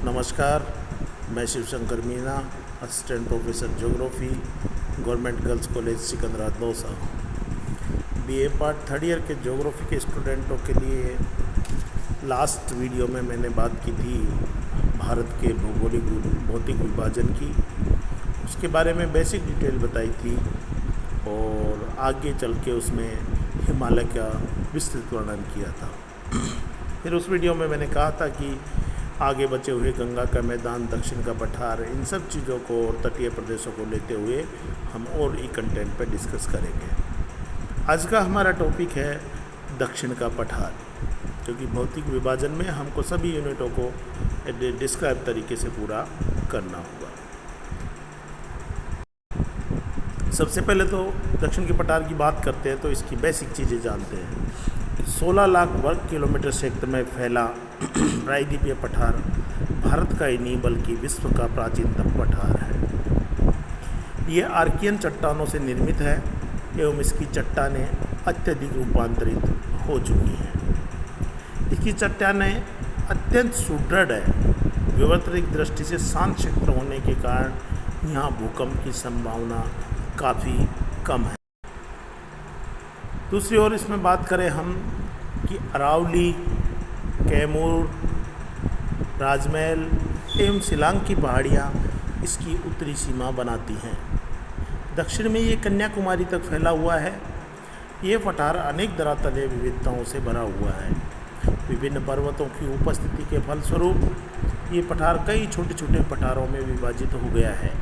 नमस्कार, मैं Shivshankar Meena, assistant professor geography, government girls college Secunderabad Dausa. BA part third year के geography के स्टूडेंटों के लिए लास्ट वीडियो में मैंने बात की थी भारत के भौगोलिक भौतिक विभाजन की। उसके बारे में बेसिक डिटेल बताई थी और आगे चल के उसमें हिमालय का विस्तृत वर्णन किया था। फिर उस वीडियो में मैंने कहा था कि आगे बचे हुए गंगा का मैदान, दक्षिण का पठार, इन सब चीज़ों को और तटीय प्रदेशों को लेते हुए हम और ई कंटेंट पर डिस्कस करेंगे। आज का हमारा टॉपिक है दक्षिण का पठार, क्योंकि भौतिक विभाजन में हमको सभी यूनिटों को डिस्क्राइब तरीके से पूरा करना होगा। सबसे पहले तो दक्षिण के पठार की बात करते हैं तो इसकी बेसिक चीज़ें जानते हैं। 16 लाख वर्ग किलोमीटर क्षेत्र में फैला प्रायद्वीपीय पठार भारत का ही नहीं बल्कि विश्व का प्राचीनतम पठार है। ये आर्कियन चट्टानों से निर्मित है एवं इसकी चट्टानें अत्यधिक रूपांतरित हो चुकी हैं। इसकी चट्टानें अत्यंत सुदृढ़ है। विवर्तनिक दृष्टि से शांत क्षेत्र होने के कारण यहाँ भूकंप की संभावना काफ़ी कम है। दूसरी ओर इसमें बात करें हम कि अरावली, कैमूर, राजमहल एवं शिलांग की पहाड़ियाँ इसकी उत्तरी सीमा बनाती हैं। दक्षिण में ये कन्याकुमारी तक फैला हुआ है। ये पठार अनेक धरातलीय विविधताओं से भरा हुआ है। विभिन्न पर्वतों की उपस्थिति के फलस्वरूप ये पठार कई छोटे छोटे पठारों में विभाजित हो गया है।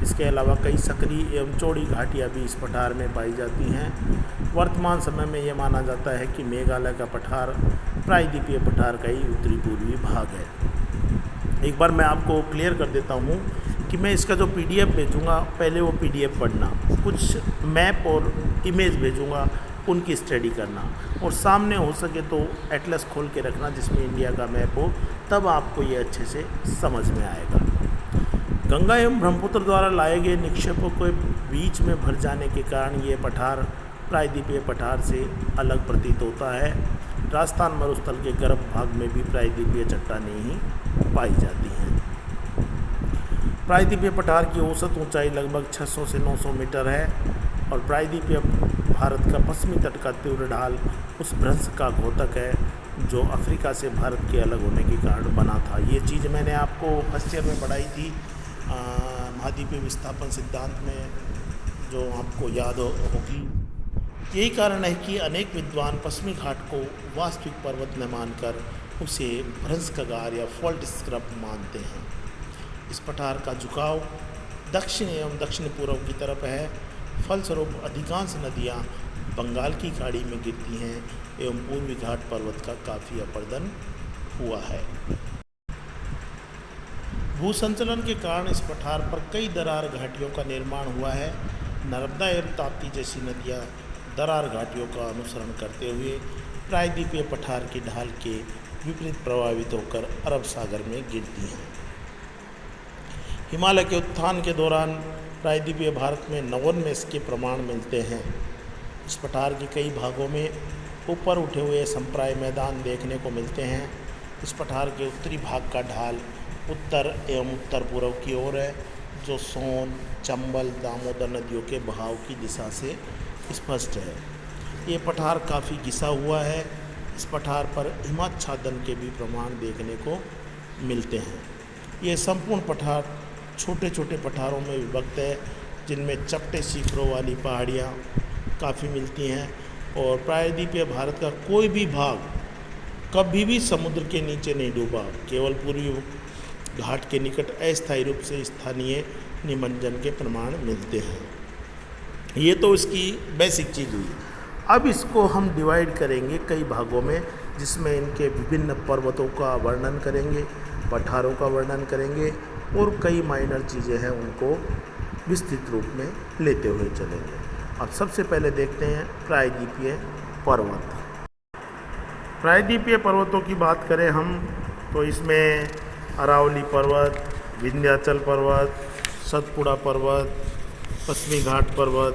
इसके अलावा कई सक्रिय एवं चौड़ी घाटियाँ भी इस पठार में पाई जाती हैं। वर्तमान समय में यह माना जाता है कि मेघालय का पठार प्रायद्वीपीय पठार का ही उत्तरी पूर्वी भाग है। एक बार मैं आपको क्लियर कर देता हूँ कि मैं इसका जो PDF भेजूँगा, पहले वो PDF पढ़ना, कुछ मैप और इमेज भेजूँगा, उनकी स्टडी करना, और सामने हो सके तो एटलस खोल के रखना जिसमें इंडिया का मैप हो, तब आपको ये अच्छे से समझ में आएगा। गंगा एवं ब्रह्मपुत्र द्वारा लाए गए निक्षेपों के बीच में भर जाने के कारण ये पठार प्रायद्वीपीय पठार से अलग प्रतीत होता है। राजस्थान मरुस्थल के गर्भ भाग में भी प्रायद्वीपीय चट्टानें ही पाई जाती हैं। प्रायद्वीपीय पठार की औसत ऊंचाई लगभग 600 से 900 मीटर है और प्रायद्वीपीय भारत का पश्चिमी तट का तीव्र ढाल उस भ्रंश का घोतक है जो अफ्रीका से भारत के अलग होने के कारण बना था। ये चीज़ मैंने आपको फर्स्ट ईयर में पढ़ाई थी महाद्वीपीय विस्थापन सिद्धांत में, जो आपको याद होगी। यही कारण है कि अनेक विद्वान पश्चिमी घाट को वास्तविक पर्वत न मानकर उसे भ्रंश कगार या फॉल्ट स्क्रब मानते हैं। इस पठार का झुकाव दक्षिण एवं दक्षिण पूर्व की तरफ है। फलस्वरूप अधिकांश नदियाँ बंगाल की खाड़ी में गिरती हैं एवं पूर्वी घाट पर्वत का काफ़ी अपर्दन हुआ है। भूसंचलन के कारण इस पठार पर कई दरार घाटियों का निर्माण हुआ है। नर्मदा एवं ताप्ती जैसी नदियाँ दरार घाटियों का अनुसरण करते हुए प्रायद्वीपीय पठार की ढाल के विपरीत प्रभावित होकर अरब सागर में गिरती हैं। हिमालय के उत्थान के दौरान प्रायद्वीपीय भारत में नवन में इसके प्रमाण मिलते हैं। इस पठार के कई भागों में ऊपर उठे हुए संप्राय मैदान देखने को मिलते हैं। इस पठार के उत्तरी भाग का ढाल उत्तर एवं उत्तर पूर्व की ओर है, जो सोन, चंबल, दामोदर नदियों के बहाव की दिशा से स्पष्ट है। ये पठार काफ़ी घिसा हुआ है। इस पठार पर हिमाच्छादन के भी प्रमाण देखने को मिलते हैं। ये संपूर्ण पठार छोटे छोटे पठारों में विभक्त है, जिनमें चपटे शिखरों वाली पहाड़ियाँ काफ़ी मिलती हैं और प्रायद्वीपीय भारत का कोई भी भाग कभी भी समुद्र के नीचे नहीं डूबा। केवल पूर्वी घाट के निकट अस्थायी रूप से स्थानीय निमज्जन के प्रमाण मिलते हैं। ये तो इसकी बेसिक चीज़ हुई। अब इसको हम डिवाइड करेंगे कई भागों में, जिसमें इनके विभिन्न पर्वतों का वर्णन करेंगे, पठारों का वर्णन करेंगे और कई माइनर चीज़ें हैं उनको विस्तृत रूप में लेते हुए चलेंगे। अब सबसे पहले देखते हैं प्रायद्वीपीय पर्वत। प्रायद्वीपीय पर्वतों की बात करें हम तो इसमें अरावली पर्वत, विंध्याचल पर्वत, सतपुड़ा पर्वत, पश्चिमी घाट पर्वत,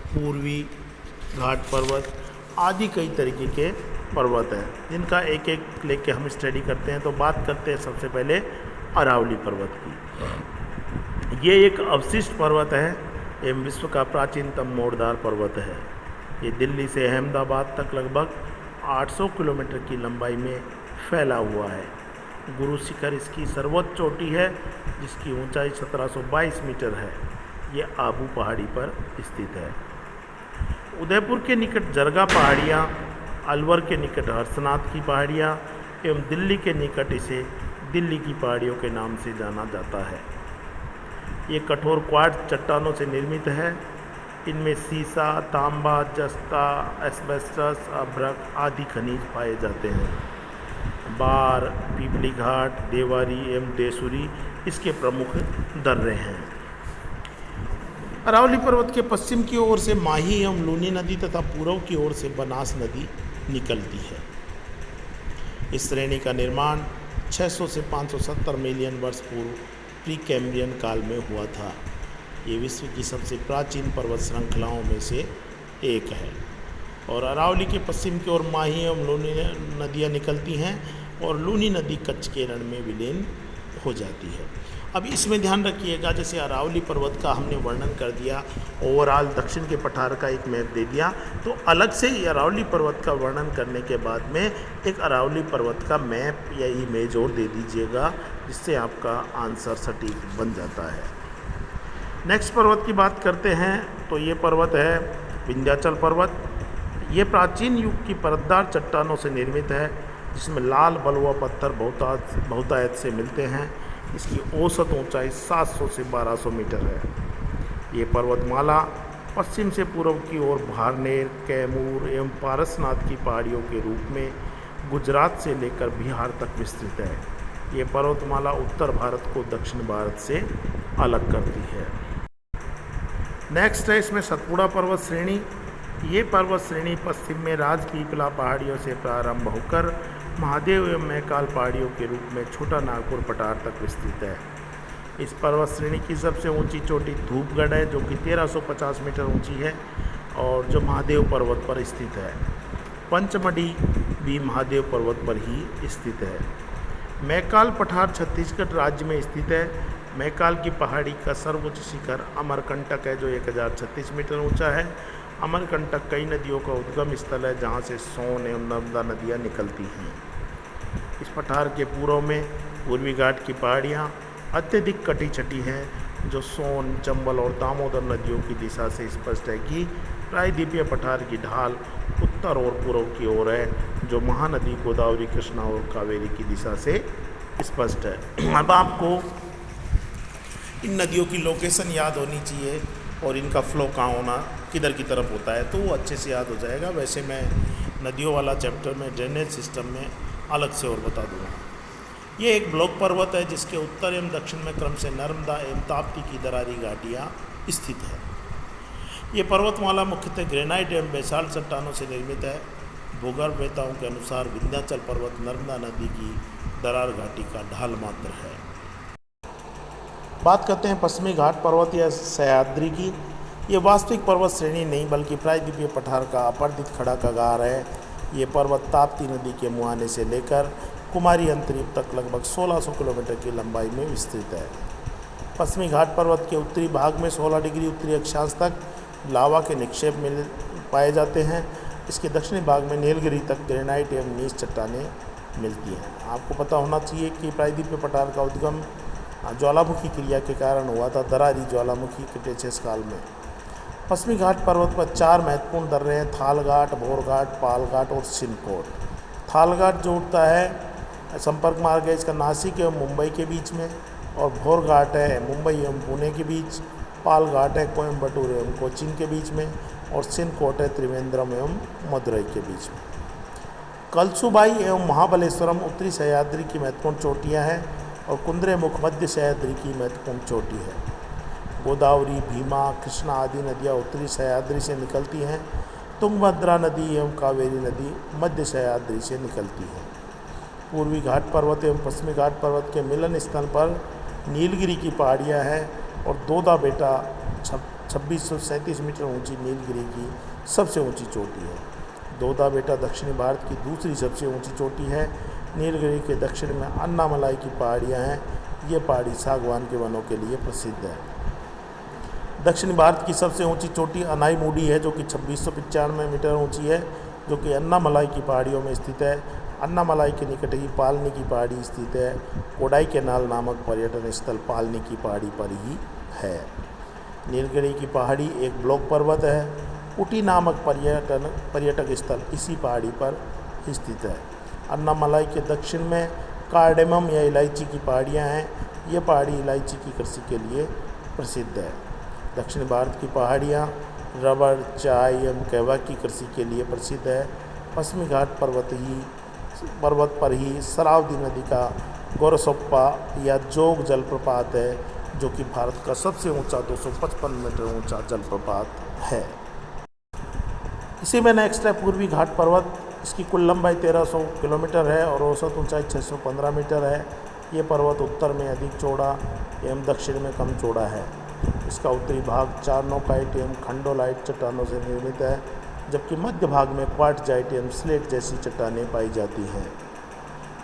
पूर्वी घाट पर्वत आदि कई तरीके के पर्वत है, जिनका एक एक लेके हम स्टडी करते हैं। तो बात करते हैं सबसे पहले अरावली पर्वत की। ये एक अवशिष्ट पर्वत है एवं विश्व का प्राचीनतम मोड़दार पर्वत है। ये दिल्ली से अहमदाबाद तक लगभग 800 किलोमीटर की लंबाई में फैला हुआ है। गुरु शिखर इसकी सर्वोच्च चोटी है, जिसकी ऊंचाई 1722 मीटर है। ये आबू पहाड़ी पर स्थित है। उदयपुर के निकट जरगा पहाड़ियाँ, अलवर के निकट हर्षनाथ की पहाड़ियाँ एवं दिल्ली के निकट इसे दिल्ली की पहाड़ियों के नाम से जाना जाता है। ये कठोर क्वार्ट्ज चट्टानों से निर्मित है। इनमें सीसा, तांबा, जस्ता, एस्बेस्टस, अभ्रक आदि खनिज पाए जाते हैं। बार, पीपली घाट, देवारी एवं देसुरी इसके प्रमुख दर्रे हैं। अरावली पर्वत के पश्चिम की ओर से माही एवं लूनी नदी तथा पूर्व की ओर से बनास नदी निकलती है। इस श्रेणी का निर्माण 600 से 570 मिलियन वर्ष पूर्व प्री कैम्ब्रियन काल में हुआ था। ये विश्व की सबसे प्राचीन पर्वत श्रृंखलाओं में से एक है और अरावली के पश्चिम की ओर माही एवं लूनी नदियाँ निकलती हैं और लूनी नदी कच्छ के रण में विलीन हो जाती है। अब इसमें ध्यान रखिएगा, जैसे अरावली पर्वत का हमने वर्णन कर दिया, ओवरऑल दक्षिण के पठार का एक मैप दे दिया, तो अलग से अरावली पर्वत का वर्णन करने के बाद में एक अरावली पर्वत का मैप या इमेज और दे दीजिएगा, जिससे आपका आंसर सटीक बन जाता है। नेक्स्ट पर्वत की बात करते हैं तो ये पर्वत है विंध्याचल पर्वत। ये प्राचीन युग की परतदार चट्टानों से निर्मित है, जिसमें लाल बलुआ पत्थर बहुतायत से मिलते हैं। इसकी औसत ऊंचाई 700 से 1200 मीटर है। ये पर्वतमाला पश्चिम से पूर्व की ओर भारनेर, कैमूर एवं पारसनाथ की पहाड़ियों के रूप में गुजरात से लेकर बिहार तक विस्तृत है। ये पर्वतमाला उत्तर भारत को दक्षिण भारत से अलग करती है। नेक्स्ट है इसमें सतपुड़ा पर्वत श्रेणी। ये पर्वत श्रेणी पश्चिम में राजपीपला पहाड़ियों से प्रारंभ होकर महादेव एवं मैकाल पहाड़ियों के रूप में छोटा नागपुर पठार तक विस्तृत है। इस पर्वत श्रेणी की सबसे ऊंची चोटी धूपगढ़ है, जो कि 1350 मीटर ऊंची है और जो महादेव पर्वत पर स्थित है। पंचमढ़ी भी महादेव पर्वत पर ही स्थित है। मैकाल पठार छत्तीसगढ़ राज्य में स्थित है। मैकाल की पहाड़ी का सर्वोच्च शिखर अमरकंटक है, जो 1036 मीटर ऊंचा है। अमरकंटक कई नदियों का उद्गम स्थल है, जहां से सोन एवं नर्मदा नदियां निकलती हैं। इस पठार के पूर्व में पूर्वी घाट की पहाड़ियां अत्यधिक कटी छटी हैं, जो सोन, चंबल और दामोदर नदियों की दिशा से स्पष्ट है कि प्रायद्वीपीय पठार की ढाल उत्तर और पूर्व की ओर है, जो महानदी गोदावरी, कृष्णा और कावेरी की दिशा से स्पष्ट है। अब आपको इन नदियों की लोकेशन याद होनी चाहिए और इनका फ्लो कहाँ होना, किधर की तरफ होता है, तो वो अच्छे से याद हो जाएगा। वैसे मैं नदियों वाला चैप्टर में ड्रेनेज सिस्टम में अलग से और बता दूँगा। ये एक ब्लॉक पर्वत है, जिसके उत्तर एवं दक्षिण में क्रम से नर्मदा एवं ताप्ती की दरारी घाटियाँ स्थित है। ये पर्वतमाला मुख्यतः ग्रेनाइट एवं बेसाल्ट चट्टानों से निर्मित है। भूगर्भवेताओं के अनुसार विंध्याचल पर्वत नर्मदा नदी की दरार घाटी का ढाल मात्र है। बात करते हैं पश्चिमी घाट पर्वत या सह्याद्री की। ये वास्तविक पर्वत श्रेणी नहीं, बल्कि प्रायद्वीपीय पठार का अपर्दित खड़ा कगार है। ये पर्वत ताप्ती नदी के मुहाने से लेकर कुमारी अंतरीप तक लगभग 1600 किलोमीटर की लंबाई में विस्तृत है। पश्चिमी घाट पर्वत के उत्तरी भाग में 16 डिग्री उत्तरी अक्षांश तक लावा के निक्षेप मिल पाए जाते हैं। इसके दक्षिणी भाग में नीलगिरी तक ग्रेनाइट एवं नीच चट्टानें मिलती हैं। आपको पता होना चाहिए कि प्रायद्वीपीय पठार का उद्गम ज्वालामुखी क्रिया के कारण हुआ था, दरारी ज्वालामुखी क्रिटेशियस काल में। पश्चिमी घाट पर्वत पर 4 महत्वपूर्ण दर्रे हैं: थाल घाट, भोर घाट, पाल घाट और सिनकोट। थाल घाट जोड़ता है, संपर्क मार्ग है इसका नासिक एवं मुंबई के बीच में, और भोर घाट है मुंबई एवं पुणे के बीच। पाल घाट है कोयम्बटूर एवं कोचीन के बीच में, और सिनकोट है त्रिवेंद्रम एवं मदुरई के बीच में। कलसुबाई एवं महाबलेश्वरम उत्तरी सह्याद्री की महत्वपूर्ण चोटियाँ हैं, और कुंद्रेमुख मध्य सह्याद्री की महत्वपूर्ण चोटी है। गोदावरी, भीमा, कृष्णा आदि नदियाँ उत्तरी सह्याद्री से निकलती हैं। तुंगभद्रा नदी एवं कावेरी नदी मध्य सह्याद्री से निकलती है। पूर्वी घाट पर्वत एवं पश्चिमी घाट पर्वत के मिलन स्थल पर नीलगिरी की पहाड़ियाँ हैं, और दोदा बेटा 2637 मीटर ऊंची नीलगिरी की सबसे ऊंची चोटी है। दोदा बेटा दक्षिणी भारत की दूसरी सबसे ऊंची चोटी है। नीलगिरी के दक्षिण में अन्नामलाई की पहाड़ियाँ हैं। ये पहाड़ी सागवान के वनों के लिए प्रसिद्ध है। दक्षिणी भारत की सबसे ऊंची चोटी अनाईमुडी है, जो कि 2695 मीटर ऊंची है, जो कि अन्नामलाई की पहाड़ियों में स्थित है। अन्नामलाई के निकट ही पालनी की पहाड़ी स्थित है। कोडाई कैनाल नामक पर्यटन स्थल पालनी की पहाड़ी पर ही है। नीलगिरी की पहाड़ी एक ब्लॉक पर्वत है। ऊटी नामक पर्यटक स्थल इसी पहाड़ी पर स्थित है। अन्नामलाई के दक्षिण में कार्डेमम या इलायची की पहाड़ियाँ हैं। ये पहाड़ी इलायची की कृषि के लिए प्रसिद्ध है। दक्षिण भारत की पहाड़ियाँ रबर, चाय एवं कहवा की कृषि के लिए प्रसिद्ध है। पश्चिमी घाट पर्वत पर ही शरावती नदी का गोरसोप्पा या जोग जलप्रपात है, जो कि भारत का सबसे ऊंचा 255 मीटर ऊंचा जलप्रपात है। इसी में नेक्स्ट है पूर्वी घाट पर्वत। इसकी कुल लंबाई 1300 किलोमीटर है और औसत ऊंचाई 615 मीटर है। ये पर्वत उत्तर में अधिक चौड़ा एवं दक्षिण में कम चौड़ा है। इसका उत्तरी भाग चारनोकाइट एवं खंडोलाइट चट्टानों से निर्मित है, जबकि मध्य भाग में क्वार्टजाइट एवं स्लेट जैसी चट्टानें पाई जाती हैं।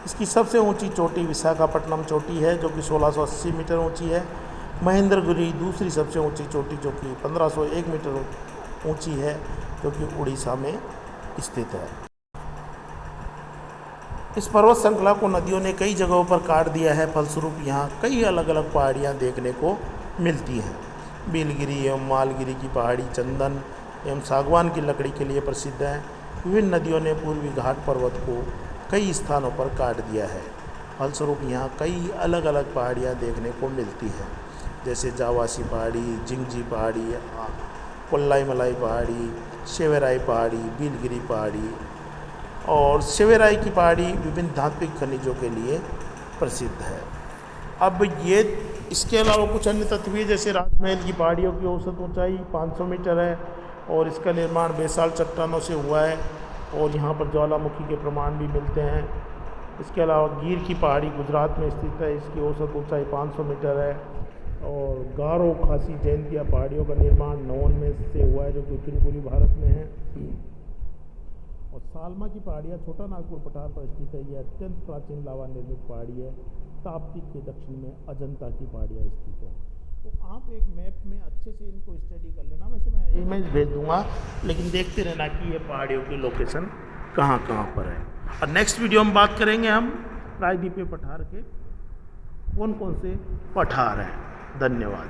इसकी सबसे ऊंची चोटी विशाखापट्टनम चोटी है, जो कि 1680 मीटर ऊंची है। महेंद्रगिरी दूसरी सबसे ऊंची चोटी, जो कि 1501 मीटर ऊंची है, जो कि उड़ीसा में स्थित है। इस पर्वत श्रृंखला को नदियों ने कई जगहों पर काट दिया है, फलस्वरूप यहाँ कई अलग अलग पहाड़ियाँ देखने को मिलती हैं। बीलगिरी एवं मालगिरी की पहाड़ी चंदन एवं सागवान की लकड़ी के लिए प्रसिद्ध है। विभिन्न नदियों ने पूर्वी घाट पर्वत को कई स्थानों पर काट दिया है, फलस्वरूप यहाँ कई अलग अलग पहाड़ियाँ देखने को मिलती हैं, जैसे जावासी पहाड़ी, जिंगजी पहाड़ी, कोल्लाईमलाई पहाड़ी, शेवेराई पहाड़ी, बीलगिरी पहाड़ी। और शेवेराई की पहाड़ी विभिन्न धात्विक खनिजों के लिए प्रसिद्ध है। अब ये इसके अलावा कुछ अन्य तत्व भी, जैसे राजमहल की पहाड़ियों की औसत ऊंचाई 500 मीटर है और इसका निर्माण बेसाल चट्टानों से हुआ है और यहाँ पर ज्वालामुखी के प्रमाण भी मिलते हैं। इसके अलावा गिर की पहाड़ी गुजरात में स्थित है। इसकी औसत ऊंचाई 500 मीटर है। और गारो, खासी, जयंतिया पहाड़ियों का निर्माण नवन में से हुआ है, जो कि उत्तरी पूर्वी भारत में है। और सालमा की पहाड़ियाँ छोटा नागपुर पठार पर स्थित है। यह अत्यंत प्राचीन लावा निर्मित पहाड़ी है। ताप्ती के दक्षिण में अजंता की पहाड़ियाँ स्थित है। तो आप एक मैप में अच्छे से इनको स्टडी कर लेना। वैसे मैं इमेज भेज दूंगा, लेकिन देखते रहना कि ये पहाड़ियों की लोकेशन कहाँ कहाँ पर है। और नेक्स्ट वीडियो में बात करेंगे हम प्रायद्वीपीय पठार के कौन कौन से पठार हैं। धन्यवाद।